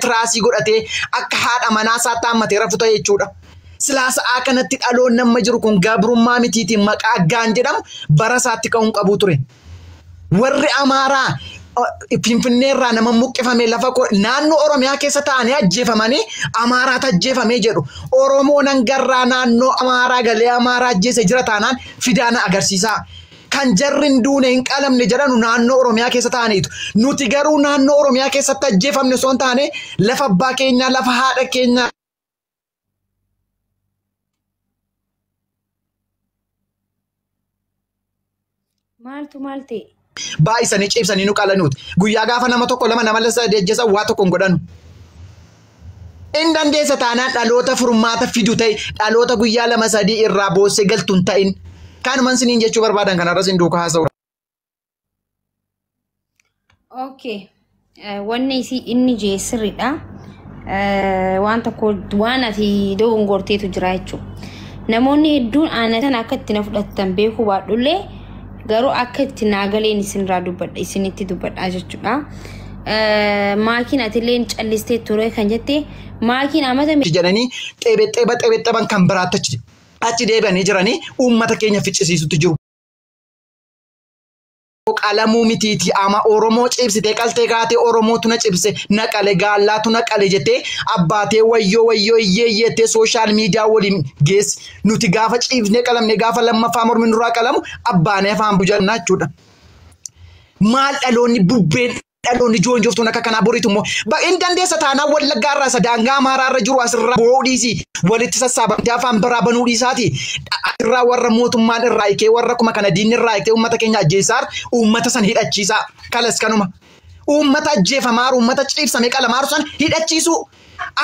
tiraasii godhatee akka haadha manaa isaatti hammatee rafuta jechuudha. Silaasa kanatti dhaloon nama jiru kun gabrummaa mitiitiin maqaa gaan jedhamu bara isaatti ka'uun qabu ture. Warri Amaaraa Finfinneerraa nama muqqifame lafa naannoo Oromiyaa keessa taa'anii ajjeefamanii Amaaraatu ajjeefamee jedhu. Oromoon hangarraa naannoo Amaaraa galee Amaaraa ajjeese jira taanaan fidaana agarsiisaa. Kan jarrin duune hin qalamne jedhanu naannoo Oromiyaa keessa taa'aniitu. Nuti garuu naannoo Oromiyaa keessatti ajjeefamne osoo hin taane lafa abbaa keenyaa lafa haadha keenyaa. Maalti? Baay'isanii cibsanii nu qalanuuti. Guyyaa gaafa nama tokko lama nama deejjesa waa tokko hin godhanu. Inni dandeessa taanaan dhaloota furmaata fidu ta'e dhaloota guyyaa lama sadii irraa boossee galtu hin ta'in. Kanumaan siniin jechuu barbaadan kanarras hin duukaa haasa'u. Okay. Wanni inni jee sirriidha. Waan tokko waan ati dogongorteetu jira jechuudha. Namoonni hedduun aanatan akka itti na fudhatan beekuu baadhullee garuu akka itti naagaleen isinirraa dubbadha isinitti dubbadha jechuudha. Maakiin atillee callistee ture kan jette maakiin amata jedhanii xeebexxeban kan biraatti achi deebi'anii jiranii uummata keenya ficcisiisutti jiru. Qalamuu mitiiti ama Oromoo cibsitee qaltee gaatee Oromootu na cibse naqale gaallaatu naqale jettee abbaatee wayyoo iyyeettee sooshaal miidiyaa waliin geessi. Nuti gaafa cibsnee qalamne gaafa lammaffaa mormi nurraa qalamu abbaanee afaan bujanna jechuudha. Maal dhaloonni bubbeen dhaloonni joonjoftuun akka kanaa boriitu immoo hin dandeessa taanaan Wallaggaarraa daangaa Amaaraarra jiru asirraa boodhiisi walitti sassaabamatee afaan biraa banuu dhiisaati. Irraa warra mootummaan irraa ikee warra kuma kana diinni irraa ikee uummata keenya ajjeesaa uummata san hidhachiisaa kalas kanuma. Uummata ajjeefamaaru uummata cibsamee qalamaaru san hidhachiisu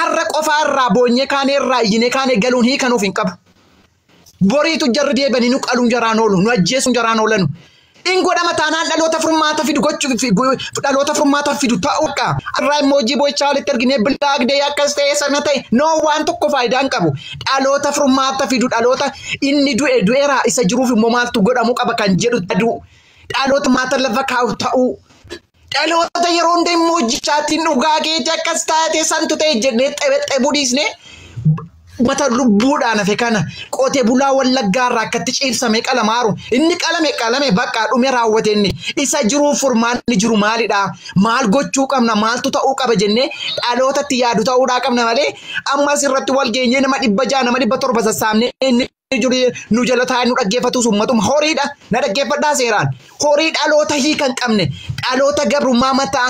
arra qofaa irraa boonyee kaanee irraa iyyinee kaanee galuun hiikanuuf hin qabu. Boriitu jarri deebanii nu qaluun jaraan oolu nu ajjeesuun jaraan oolanu. Ingodama taanaan dhaloota furmaata fidu gochuuf dhaloota furmaata fidu ta'uu akka irraa emoojii boo'ichaa walitti arginee bilaagdee akkas ta'e sana ta'e noo waan tokko faayidaan qabu dhaloota furmaata fidu dhaloota inni du'eera isa jiruuf immoo maaltu godhamu qaba kan jedhu dhaloota maata lafa kaa'u ta'uu dhaloota yeroo hundee emoojichaatiin dhugaa geejja akkas taatee santu ta'e jennee xeebexxee dhiisnee mata lubbuudhaan hafe kana qotee bulaa Wallaggaarraa akkatti cibsamee qalamaaru inni qalame bakka dhume raawwate inni isa jiruuf furmaanni jiru maalidha maal gochuu qabna maaltu ta'uu qaba jennee dhalootatti yaadu ta'uudhaa qabna malee ammas irratti wal geenyee nama 600 nama 700 sassaabnee inni nu jala taa'ee nu dhaggeeffatu summatuma horiidha na dhaggeeffadhaa seeraan horii dhaloota hiikan qabne dhaloota gabrummaa mataa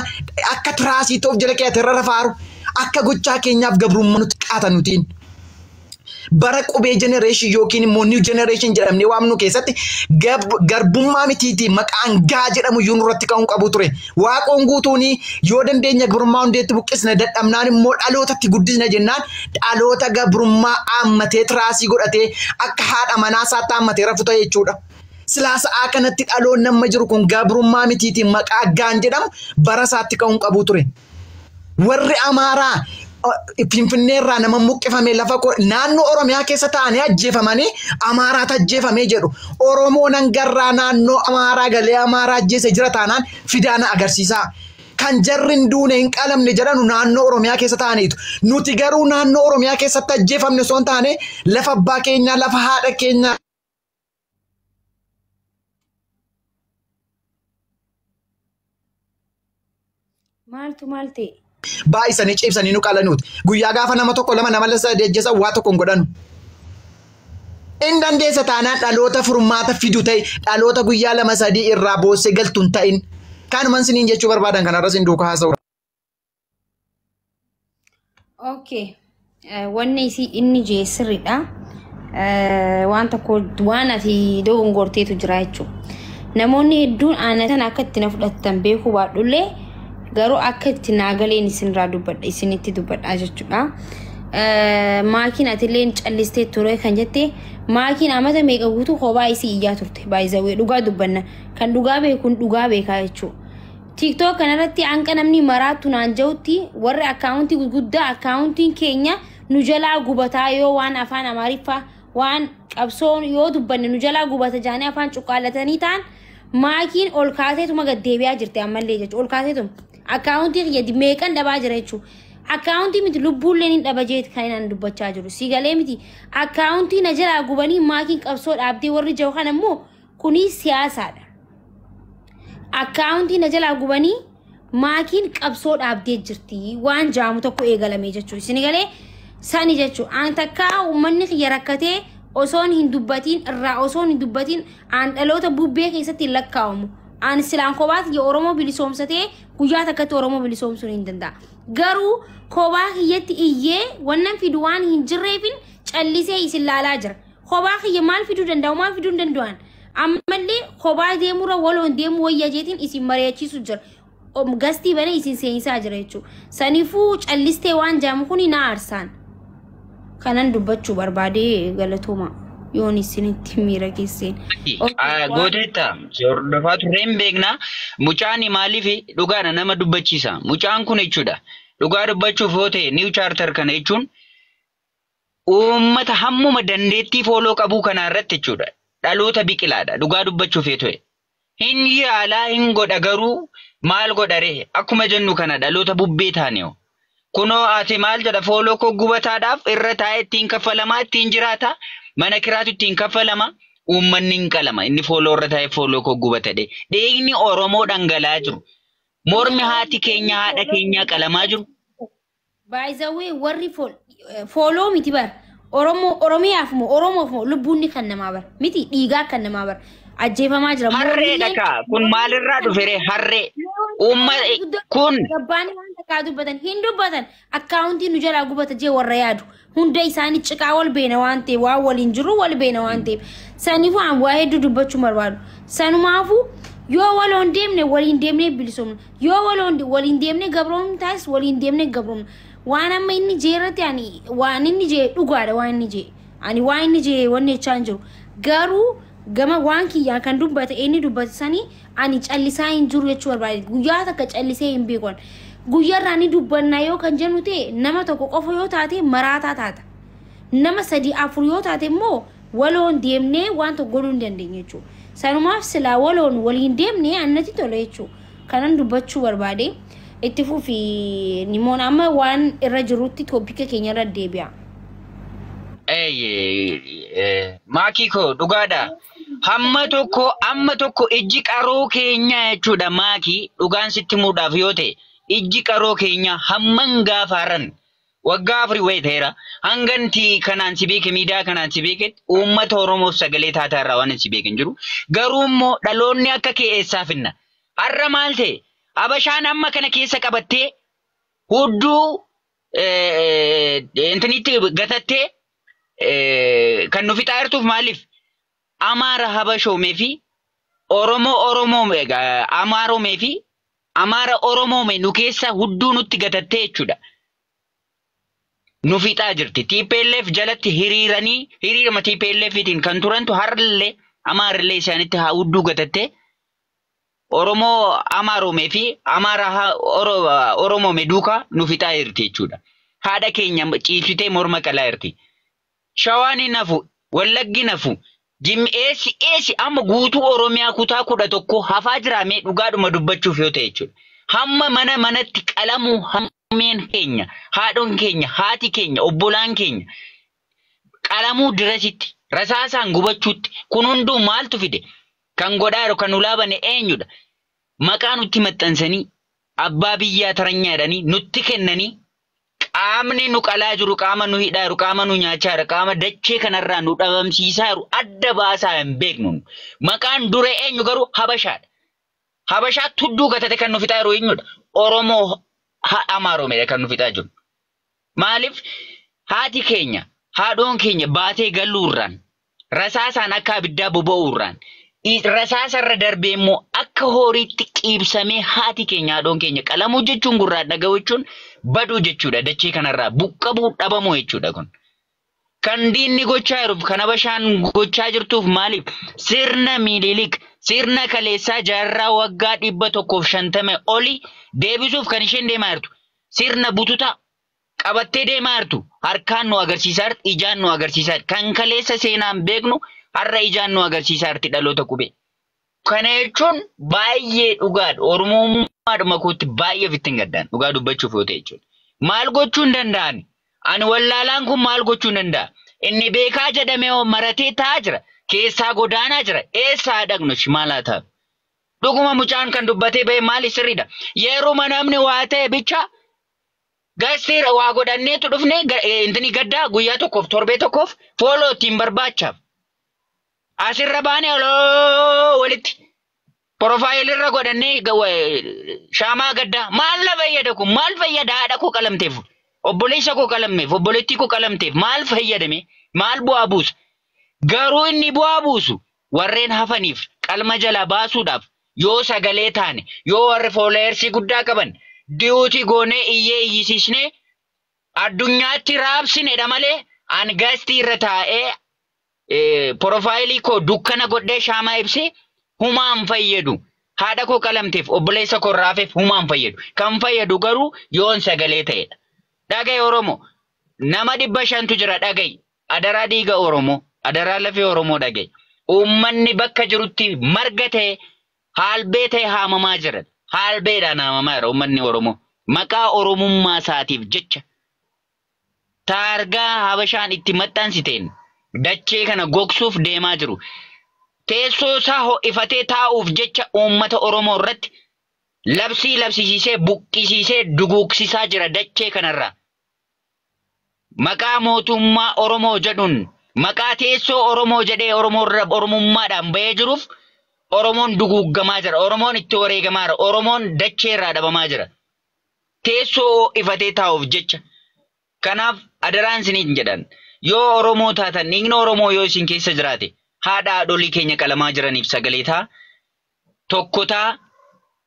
akka tiraasii ta'uuf jala keetirra rafaaru akka gochaa keenyaaf gabrummaa nuti qaatan nutiin. Bara qubee generation yookiin immoo new generation jedhamnee waamnu keessatti garbummaa mitiiti maqaan gaa jedhamu iyyuu nurratti ka'uun qabu ture. Waaqoon guutuuni yoo dandeenya gabrummaa hundeetti buqqisna dadhabnaan immoo dhalootatti guddisna jennaan dhaloota gabrummaa hammatee tiraasii godhatee akka haadha manaa isaatti hammatee rafuta jechuudha. Silaasa kanatti dhaloon nama jiru kun gabrummaa mitiitiin maqaa gaan jedhamu bara isaatti ka'uun qabu ture. Warri Amaaraa Finfinneerraa nama muqqifame lafa naannoo Oromiyaa keessa taa'anii ajjeefamanii Amaaraatu ajjeefamee jedhu. Oromoon hangarraa naannoo Amaaraa galee Amaaraa ajjeese jira taanaan fidaana agarsiisaa. Kan jarrin duune hin qalamne jedhanu naannoo Oromiyaa keessa taa'aniitu. Nuti garuu naannoo Oromiyaa keessatti ajjeefamne osoo hin taane lafa abbaa keenyaa lafa haadha keenyaa. Maalti? Baay'isanii cibsanii nu qalanuuti. Guyyaa gaafa nama tokko lama nama deejjesa waa tokko hin godhanu. Inni dandeessa taanaan dhaloota furmaata fidu ta'e dhaloota guyyaa lama sadii irraa boossee galtu hin ta'in. Kanumaan siniin jechuu barbaadan kanarras hin duukaa haasa'u. Okay. Wanni inni jee sirriidha. Waan tokko waan ati dogongorteetu jira jechuudha. Namoonni hedduun aanatan akka itti na fudhatan beekuu baadhullee garuu akka itti naagaleen isinirraa dubbadha isinitti dubbadha jechuudha. Maakiin atillee callistee ture kan jette maakiin amata meeqa guutuu kophaa isii iyyaa turte baay'izawee dhugaa dubbanna kan dhugaa beekuun dhugaa beekaa jechuudha. TikTok kanarratti hanqa namni maraattu naan ja'utti warri akkaawuntii gurguddaa akkaawuntiin keenya nu jalaa gubataa yoo waan afaan Amaariffaa waan qabsoon yoo dubbanne nu jalaa gubata jaanii afaan cuqqaallatanii ta'an maakiin ol kaaseetuma gad deebi'aa jirti ammallee jechuudha. Ol kaaseetuma akkaawuntii kiyya meeqan dabaa jira jechuudha. akkaawuntii miti lubbuulleen hin dhaba jeet kan inni dubbachaa jiru si galee miti akkaawuntii na jalaa gubanii maakiin qabsoo dhaabdee warri jiru kan immoo kuni siyaasaadha akkaawuntii na jalaa gubanii maakiin qabsoo dhaabdee jirti waan jaamu tokko eegalamee jechuudha si galee sani jechuudha aan takkaa uummanni kiyya rakkatee osoon hin dubbatiin irraa osoon hin dubbatiin aan dhaloota bubbee keessatti lakkaa'amu aan silaan kobaati ya Oromoo bilisoomsatee guyyaa takkatti Oromoo bilisoomsuun hin danda'a garuu kobaa kiyyatti iyyee wannan fidu waan hin jirreefin callisee isin laalaa jira kobaa kiyya maal fiduu danda'u maal fiduu danda'an ammallee kobaa deemura waloon deemu wayya jeetiin isin mari'achiisu jira gastii bane isin seensaa jira jechuudha sanifuu callistee waan jaamu kuni na aarsaan kanan dubbachuu barbaadee galatooma yoon isinitti miira keesseen godeta hordofaa turreen beekna mucaan maaliif dhugaadha nama dubbachiisa mucaan kun jechuudha dhugaa dubbachuuf yoo ta'e niw chaartar kana jechuun uummata hammuma dandeettii fooloo qabuu kana irratti jechuudha dhaloota biqilaadha dhugaa dubbachuuf yoo ta'e hin yaalaa hin godha garuu maal godhare akkuma jennu kana dhaloota bubbee taaneo kunoo ati maal jedha fooloo koo gubataadhaaf irra taa'ee ittiin kaffalamaa ittiin jiraata mana kiraatu ittiin kaffalama uummanni hin qalama inni fooloo irra taa'ee fooloo koo gubatadhe dhiigni Oromoo dhangala'aa jiru mormi haati keenya haadha keenya qalamaa jiru. By the way warri fooloo miti bar Oromiyaaf moo Oromoof moo lubbuun kan namaa bar miti dhiigaa kan namaa bar ajjeefamaa jira. Harree dhaka kun maalirraa dhufere harree uumma kun gabbaanii waan takkaa dubbatan hin dubbatan akkaawuntii nu jalaa gubata jee warra yaadu hunda isaanii ciqaa wal beena waan ta'eef waan waliin jiru wal beena waan ta'eef saniifuu aan waa hedduu dubbachuu barbaadu sanumaafuu yoo waloon deemne waliin deemne bilisoomna yoo waliin deemne gabroomni taas waliin deemne gabroomna waan amma inni jeerratti ani waan inni jee dhugaadha waan inni jee ani waan inni jee wanne jechaan jiru garuu gama waan kiyyaa kan dubbate inni dubbate sanii ani callisaa hin jiru jechuu barbaade guyyaa takka callisee hin beekon guyyaarraa ni dubbannaa yoo kan jennu ta'e nama tokko qofa yoo taate maraataa taata nama sadii afur yoo taate immoo waloon deemnee waan tokko godhuu hin dandeenye jechuudha sanumaaf silaa waloon waliin deemnee annatti tola jechuudha kanan dubbachuu barbaade itti fufi nimoon amma waan irra jirutti toopika keenya irra deebi'a. Maakiko dhugaadha hamma tokko ijji qaroo keenya jechuudha maaki dhugaan sitti muudhaaf yoo ta'e ijji qaroo keenya hamman gaafaran waggaa afurii wayii ta'eera hanganti kanaan si beeke miidiyaa kanaan si beeke uummata Oromoof sagalee taataa irraa waan si beekan jiru garuu immoo dhaloonni akka kee eessaa finna har'a maal ta'e Habashaan amma kana keessa qabattee hudduu intinitti gatattee kan nu fixaa jirtuuf maaliif Amaara Habashoomee fi Oromoo Amaaromee fi Amaara Oromoomee nu keessa hudduu nutti gatattee jechuudha. Nu fixaa jirti. TPLF jalatti hiriirama TPLFitiin kan turantu har'illee Amaarallee isaanitti hudduu gatattee Oromoo Amaaromee fi Amaara Oromoomee duukaa nu fixaa jirti jechuudha. Haadha keenya ciibsitee morma qalaa jirti. Shawaani nafu Wallaggi nafu eesi amma guutuu Oromiyaa kutaa 11 hafaa jiraamee dhugaadhuma dubbachuuf yoo ta'e jechuudha. Hamma manatti qalamuu hammeen keenya haadhoon keenya haati keenya obbolaan keenya qalamuu dirasitti rasaasaan gubachuutti kun hunduu maaltu fide kan godhaa jiru kan ulaabane eenyudha maqaa nutti maxxansanii abbaa biyyaa taranyaa jedhanii nutti kennanii qaamni nu qalaa jiru qaama nu hidhaa jiru qaama nu nyaachaa jiru qaama dachee kanarraa nu dhabamsiisaa jiru adda baasaa hin beeknu maqaan dure eenyu garuu Habashaadha. Habashaa tudduu gatate kan nu fixaa jiru eenyudha Oromoo Amaaromee kan nu fixaa jiru. Maaliif haati keenya haadhoon keenya baatee galuurraan rasaasaan akka abiddaa boba'uurraan rasaasarra darbee immoo akka horiitti qiibsamee haati keenya haadhoon keenya qalamuu jechuun gurraa dhaga'u jechuun baduu jechuudha dachee kanarraa buqqabuu dhabamuu jechuudha kun. Kan diinni gochaa jiruuf kan Habashaan gochaa jirtuuf maaliif sirna Minilik sirna kaleessaa jaarraa waggaa 150 oli deebisuuf kan isheen deemaa jirtu sirna bututaa qabattee deemaa jirtu harkaan nu agarsiisaa jirti ijaan nu agarsiisaa kan kaleessa seenaan beeknu har'a ijaan nu agarsiisaa jirti dhaloota qubee. Kana jechuun baay'ee dhugaadha Oromummaadhuma kootti baay'ee ofitti hin gaddaan dhugaa dubbachuuf yoo ta'e jechuudha. maal gochuu hin danda'an. Ani wallaalaan kun maal gochuu hin danda'a. Inni beekaa jedhamee maratee taa'aa jira. Keessaa godaanaa jira. Eessaa dhaqnu maal ta'a? Dhuguma mucaan kan dubbatee bahe maali sirriidha. Yeruma namni waa ta'e bicha gasteera waa godhanneetu dhufne intini gaddaa guyyaa tokkoof torbee tokkoof fooloo ittiin barbaachaaf. Asirra baanee walitti profaayilirra godhannee shaamaa gaddaa maal na fayyada kun maal fayyada haadha koo qalamteef obboleessa koo qalamteef obboleettii koo qalamteef maal fayyadame maal bu'aa buusa. Garuu inni bu'aa buusu warreen hafaniif qalma jala baasuudhaaf yoo sagalee taane yoo warri fooleersii guddaa qaban diuutii goonee iyyee iyyisiisnee addunyaatti raabsinedha malee an gastii irra taa'ee profaayilii koo dukkana godhee shaamaa ibsee humaan fayyadu. Haadha koo qalamteef obboleessa koo raafeef humaan fayyadu. Kan fayyadu garuu yoon sagalee ta'edha. Dhaga'i Oromoo nama 500tu jira dhaga'i. Adaraa dhiiga Oromoo adaraa lafee Oromoo dhaga'i. Uummanni bakka jirutti marga ta'e haalbee ta'e haamamaa jiran. Haalbeedhaan haamamaa jira uummanni Oromoo. Maqaa Oromummaa isaatiif jecha taargaa Habashaan itti maxxansiteen dachee kana gogsuuf deemaa jiru. Teessoo isaa ho'ifatee taa'uuf jecha uummata Oromoo irratti labsii labsisiisee buqqisiisee duguugsisaa jira dachee kanarraa. Maqaa mootummaa Oromoo jedhuun maqaa teessoo Oromoo jedhee Oromummaadhaan bahee jiruuf Oromoon duguuggamaa jira. Oromoon itti wareegamaa jira. Oromoon dachee irraa dhabamaa jira. Teessoo ho'ifatee taa'uuf jecha. Kanaaf adaraan isiniin jedhan yoo Oromoo taatan dhiigni Oromoo yoo isin keessa jiraate haadha haadholii keenya qalamaa jiraniif sagalee ta'a. Tokko ta'a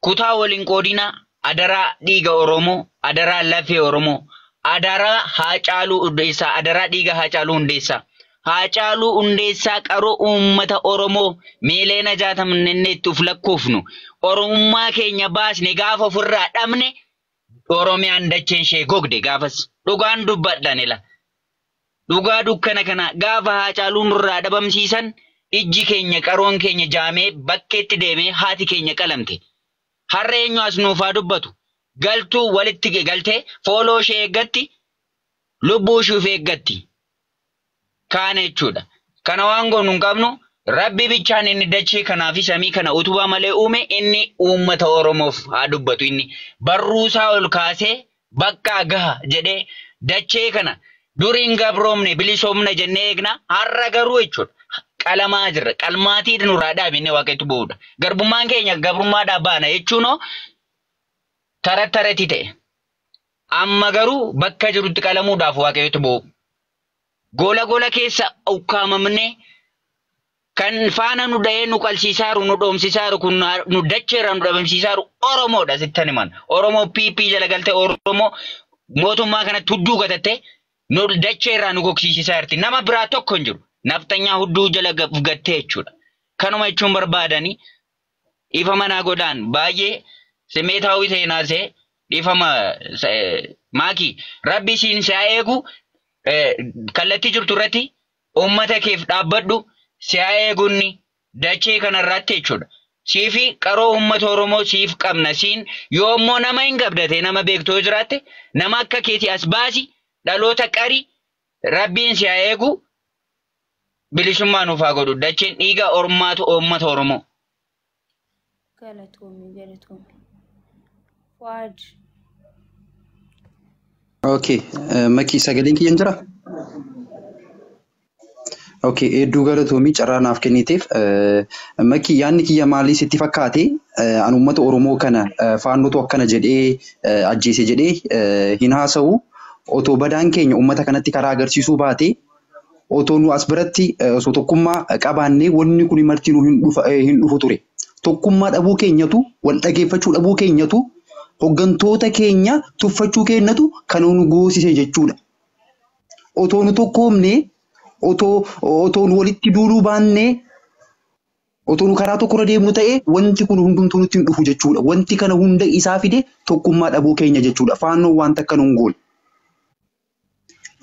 kutaa waliin qoodina adaraa dhiiga Oromoo, adaraa lafee Oromoo, adaraa Haacaaluu Hundeessaa, adaraa dhiiga Haacaaluu Hundeessaa. Haacaaluu Hundeessaa qaroo uummata Oromoo miileena 60 itti uf lakkoofnu Oromummaa keenya baasne gaafa ofirraa dhabne Oromiyaan dacheen ishee gogde gaafas dhugaan dubbadhanila. Dhugaa dukkana kana gaafa Haacaaluu nurraa dhabamsiisan ijji keenya qaroon keenya jaamee bakkeetti deemee haati keenya qalamte. Har'a eenyu as nuufaa dubbatu galtuu walitti galtee fooloo ishee eeggatti lubbuu ishee eeggatti. Kaana jechuudha. Kana waan goonu hin qabnu Rabbi bichaan inni dachee kanaa fi samii kana utubaa malee uume inni uummata Oromoof haa dubbatu inni barruusaa ol kaasee bakka gaha jedhee dachee kana duriin gabroomne bilisoomna jennee eegna har'a garuu jechuudha. Qalamaa jirra. Qalmaatii nurraa dhaabinne waaqetu bu'uudha. Garbummaan keenya gabrummaadhaa baana jechuunoo taratti ta'e. Amma garuu bakka jirutti qalamuudhaaf waaqetu bu'u. Gola keessa ukkaamamne kan faana nu dha'ee nu qalsiisaaru nu dhoomsisaaru kun nu dacheerra nu dhabamsiisaaru Oromoodha sittan himan. Oromoo PP jala galtee Oromoo mootummaa kanatti hudduu gatattee nu dacheerraa nu gogsiisisaa jirti. Nama biraa tokko hin jiru. Naftanyaa hudduu jala gattee jechuudha. Kanuma jechuun barbaadanii dhiifama naa godhaan baay'ee simeetaawwi seenaasee dhiifama maakii Rabbi siin si'aa eegu kallattii jirtu irratti uummata keef dhaabbadhu si'aa eegunni dachee kanarratti jechuudha. Siifi qaroo uummata Oromoo siif qabna siin yoommoo nama hin gabdate nama beektoo jiraatte nama akka keetii as baasi dhaloota qarii Rabbiin si'aa eegu bilisummaa nuuf haa godhu dacheen dhiiga ormaatu uummata Oromoo. Galatoomii. Fuad. Okay, Maki sagaleen kiyyan jira? Okay, hedduu galatoomii carraa naaf kenniteef. Maki yaadni kiyya maalii sitti fakkaate an uummata Oromoo kana faannootu akkana jedhee ajjeese jedhee hin haasa'u otoo badaan keenya uummata kanatti karaa agarsiisuu baate otoo nu as biratti osoo tokkummaa qabaannee wanni kun marti nu hin dhufu ture. Tokkummaa dhabuu keenyatu wal dhageeffachuu dhabuu keenyatu hoggantoota keenya tuffachuu keenyatu kan nu goosise jechuudha. Otoo nu tokkoomne otoo nu walitti duuluu baannee otoo nu karaa tokkorra deemnu ta'e wanti kun hundumtuu nutti hin dhufu jechuudha. Wanti kana hunda isaa fide tokkummaa dhabuu keenya jechuudha. Faannoon wanta akka nu hin goone.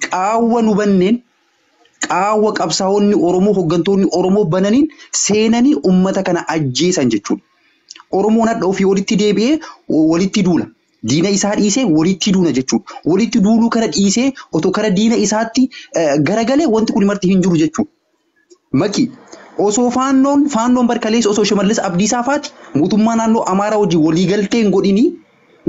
Qaawwa nu banneen qaawwa qabsaa'onni Oromoo hoggantoonni Oromoo bananiin seenanii uummata kana ajjeesan jechuudha. Oromoon hadha ofii walitti deebi'ee walitti duula. Diina isaa dhiisee walitti duuna jechuudha. Walitti duuluu kana dhiisee otoo kara diina isaatti garagalee wanti kun marti hin jiru jechuudha. Maki osoo faannoon barkaleessa osoo Shimallis Abdiisaa faati mootummaa naannoo Amaaraa wajjin walii galtee hin godhinii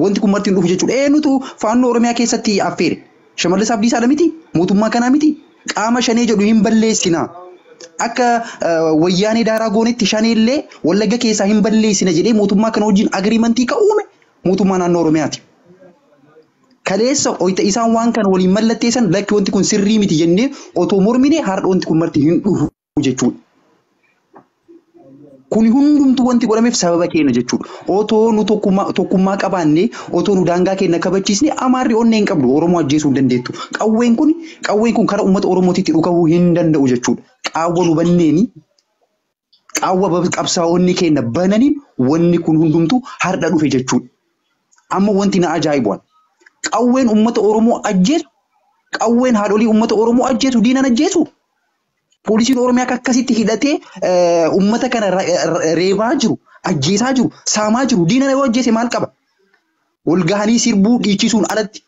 wanti kun marti hin dhufu jechuudha. Eenyutu faannoo Oromiyaa keessatti affeere? Shimallis Abdiisaadha miti? Mootummaa kanaa miti? Qaama shanee jedhu hin balleessinaa. Akka wayyaanee daaraa goonetti shaneellee Wallagga keessaa hin balleessina jedhee mootummaa kana wajjin agriimantii kan uume mootummaa naannoo Oromiyaati. Kaleessa oyta isaan waan kana waliin mallatteessan lakki wanti kun sirrii miti jennee otoo mormine har'a wanti kun marti hin dhufu jechuudha. Kun hundumtu wanti godhameef sababa keenya jechuudha. Otoo nu tokkummaa qabaannee otoo nu daangaa keenya kabachiisne Amaarri onnee hin qabdu Oromoo ajjeesuu hin dandeettu. Qawween kun karaa uummata Oromootitti dhukahuu hin danda'u jechuudha. Qaawwa nu banneeni qaawwa qabsaa'onni keenya bananiin wanni kun hundumtu har'a dhufe jechuudha. Amma wanti na ajaa'ibu qawween uummata Oromoo ajjeesu qawween haadholii uummata Oromoo ajjeesu diinan ajjeesu. Poolisiin Oromiyaa akkasitti hidhatee uummata kana reebaa jiru, ajjeesaa jiru, saamaa jiru, diina yoo ajjeese maal qaba? Wal gahanii sirbuu dhiichisuun alatti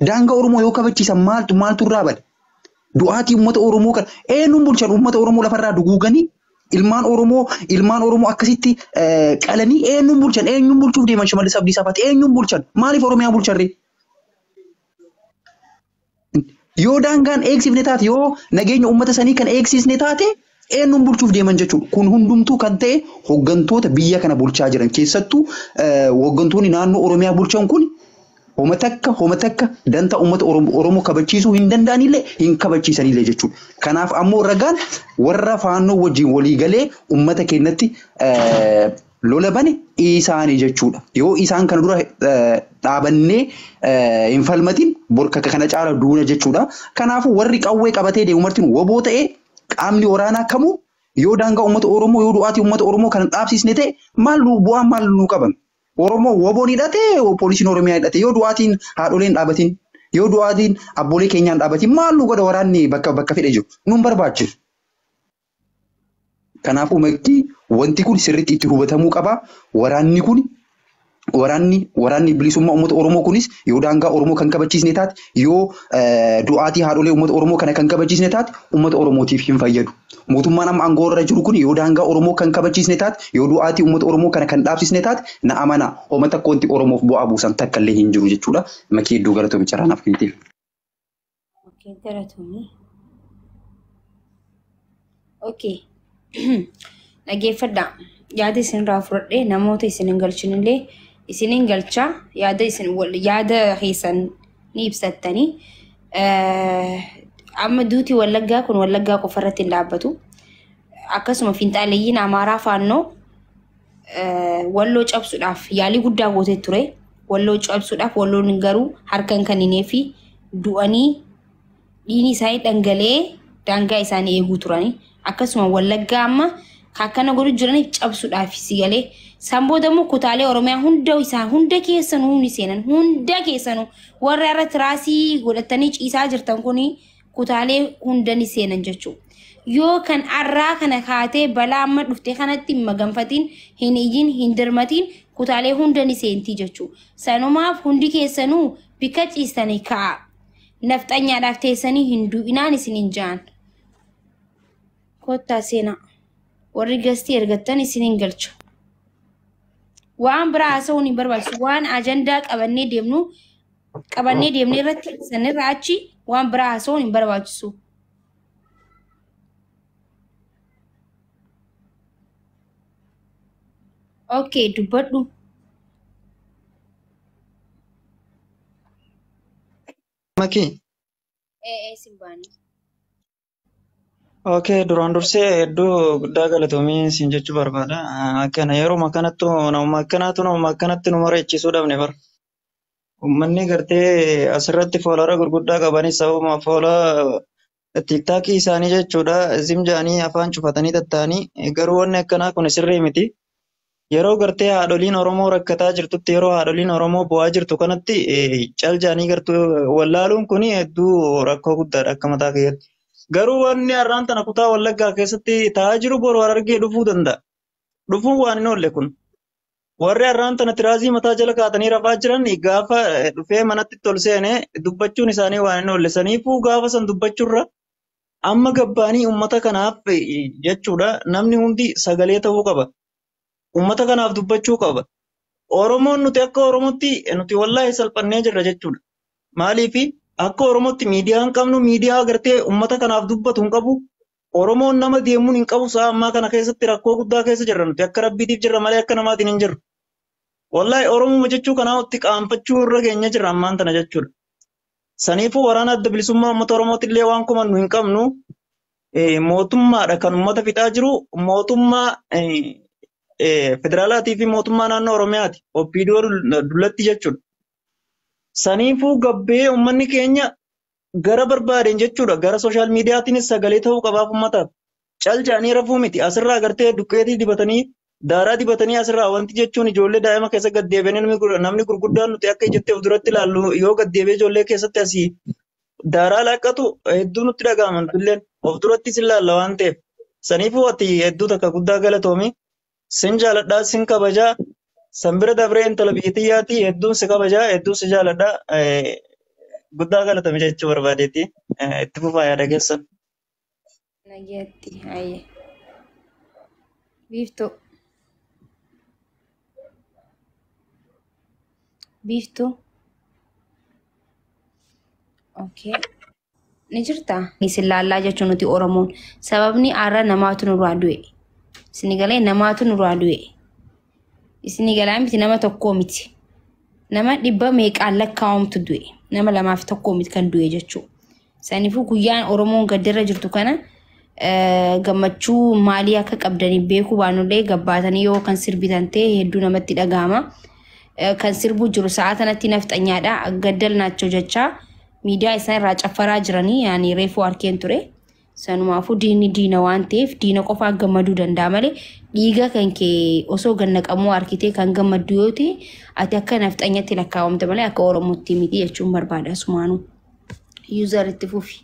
daangaa Oromoo yoo kabachiisan maaltu irraa bada? Du'aatii uummata Oromoo kana eenyuun bulchan uummata Oromoo lafarraa duguuganii ilmaan Oromoo akkasitti qalanii eenyuun bulchuuf deeman Shimallis Abdiisaa faati eenyuun bulchan? Maaliif Oromiyaa bulcharree? Yoo daangaan eegsifne taate yoo nageenya uummata sanii kan eegsisne taate eenyuun bulchuuf deeman jechuudha. Kun hundumtuu kan ta'e hooggantoota biyya kana bulchaa jiran keessattuu hooggantoonni naannoo Oromiyaa bulchan kun homa takka dantaa uummata Oromoo kabachiisuu hin danda'anillee hin kabachiisanillee jechuudha. Kanaaf ammoo ragaan warra faannoo wajjin walii galee uummata keenyatti lola bane isaanii jechuudha. Yoo isaan kana dura dhaabannee hin falmatin borka kana caala duuna jechuudha. Kanaafuu warri qawwee qabatee deemu martiin woboo ta'ee qaamni waraanaa kamuu yoo daangaa uummata Oromoo yoo du'aatii uummata Oromoo kana dhaabsisne ta'e bu'aan maal nu qaban? Oromoo woboon hidhatee poolisiin Oromiyaa hidhatee yoo du'aatiin haadholeen dhaabatin yoo du'aatiin abboolee keenyaan dhaabatin maal nu godha waraanni bakka fedhe jiru nuun barbaachisu. Kanaafuu makki wanti kun sirriitti itti hubatamuu qaba. Waraanni bilisummaa uummata Oromoo kunis yoo daangaa Oromoo kan kabachiisne taate yoo du'aatii haadholee uummata Oromoo kana kan kabachiisne taate uummata Oromootiif hin fayyadu. Mootummaan amma aangoo irra jiru kun yoo daangaa Oromoo kan kabachiisne taate yoo du'aatii uummata Oromoo kana kan dhaabsisne taate na amana uummata akka wanti Oromoof bu'aa buusan takka illee hin jiru jechuudha. Makii hedduu galatoomi carraanaaf kenniteef. Okay. Dhaggeeffadhaa. Yaada isin irraa fudhadhee namoota isin hin galchinillee isin hin galchaa yaada keessan ni ibsattanii amma duuti Wallaggaa kun Wallaggaa qofa irratti hin dhaabbatu. Akkasuma fiinxaaleeyyiin Amaaraa faannoo Walloo cabsuudhaaf yaalii guddaa gootee ture. Walloo cabsuudhaaf Walloon garuu harkan kaninee fi du'anii dhiigni isaanii dhangala'ee daangaa isaanii eeguu turani. Akkasuma Wallaggaa amma akkana godhu jiraniif cabsuudhaaf sigalee samboodamuu kutaalee Oromiyaa hunda keessanuu ni seenan hunda keessanuu warra irra tiraasii godhatanii ciisaa jirtan kuni kutaalee hunda ni seenan jechuudha. Yoo kan arraa kana kaatee balaa amma dhufte kanatti maganfatiin hin iyyin hin dirmatiin kutaalee hunda ni seentii jechuudha. Sanumaaf hundi keessanuu bika ciistanii ka'a. Nafxanyaadhaaf teessanii hin du'inaan isin hin jaan. Kottaa seenaa. Warri gastii ergattan isin hin galcha. Waan biraa haasa'uun hin barbaachisu. Waan ajandaa qabannee deemnee irratti sanirraa achi waan biraa haasa'uun hin barbaachisu. Okay, dubbadhu. Maki. Simbaani. Okay, duraan dursee hedduu guddaa galatoomii siin jechuu barbaada. Akkana yeroo namuma akkanatti nu mari'achiisuu dhabne bara. Uummanni gartee asirratti foolara gurguddaa qabanis sababuma foolaa tiktaakii isaanii jechuudha. Zimjaanii afaan cufatanii tatta'anii garuu wanni akkanaa kun sirrii miti. Yeroo gartee haadholiin Oromoo rakkataa jirtutti yeroo haadholiin Oromoo bu'aa jirtu kanatti caljaanii gartuu wallaaluun kun hedduu rakkoo guddaadha akka mataa keessatti. Garuu wanni har'aan tana kutaa Wallaggaa keessatti ta'aa jiru boru Harargee dhufuu danda'a. Dhufuun waan hin oolle kun. warri har'aan tana tiraazii mataa jala kaatanii rafaa jiran gaafa dhufee manatti tol seenee dubbachuun isaanii waan hin oolle saniifuu gaafa san dubbachuurra amma gabbaanii uummata kanaaf jechuudha namni hundi sagalee ta'uu qaba. Uummata kanaaf dubbachuu qaba. Oromoon nuti akka Oromootti nuti wallaahi salphannee jirra jechuudha. Maaliifi akka Oromootti miidiyaa hin qabnu miidiyaa agartee uummata kanaaf dubbatu hin qabu. Oromoon nama deemuun hin qabu sa'a ammaa kana keessatti rakkoo guddaa keessa jirra nuti akka rabbiitiif jirra malee akka namaatiin hin jirru. Wallaahi Oromoo jechuu kanaatti qaanfachuu irra geenya jirra ammaan tana jechuudha. Saniifuu waraana adda bilisummaa uummata Oromootti illee waan kumannu hin qabnu mootummaadha kan uummata fixaa jiru mootummaa federaalaatii fi mootummaa naannoo Oromiyaati. OPDO dullatti jechuudha. Saniifuu gabbee uummanni keenya gara barbaadeen jechuudha. Gara sooshaal miidiyaatiinis sagalee ta'uu qabaaf uummataaf. Calcaanii rafuu miti. Asirraa agartee duqqeetii dibatanii daaraa dibatanii asirraa wanti jechuun ijoollee daa'ima keessa gaddeebi'anii namni gurguddaan nuti akka ijjettee of duratti ilaallu yoo gaddeebi'ee ijoollee keessatti asii daaraa laaqqatu hedduu nutti dhaga'aman illeen of durattis ilaalla waan ta'eef. Saniifuu ati hedduu takka guddaa galatoomi. Sin jaaladhaa sin kabajaa. San bira dabree intala biyyattiyaati hedduun si kabajaa hedduun si jaaladhaa. Guddaa galatame jechuu barbaadeetti itti fufaa yaada keessan. Nageetti haye. Biiftuu. Biiftuu. Okay. Ni jirtaa? Isin laallaa jechuun nuti Oromoon sababni aarraa namaatu nurraa du'e. Sinigalee namaatu nurraa du'e. Sinigalaa miti nama tokkoo miti. Nama dhibba meeqaan lakkaa'amtu du'e. Nama lamaaf tokkoo miti kan du'e jechuudha. Saniifuu guyyaan Oromoon gaddarra jirtu kana gammachuu maalii akka qabdanii beekuu baanullee gabbaatanii yoo kan sirbitan ta'e hedduu namatti dhagahama. Kan sirbu jiru sa'a kanatti nafxanyaadha. Gaddal naachoo jechaa miidiyaa isaan irraa caffaraa jiranii yaani reefuu arkeen ture. Sanumaafuu diina waan ta'eef diina qofaa gammaduu danda'a malee dhiiga kan kee osoo gannaqamuu arkitee kan gammaddu yoo ta'e ati akka nafxanyatti lakkaawamte malee akka Oromootti miti jechuun barbaada sumaanuu. Yuuzar itti fufi.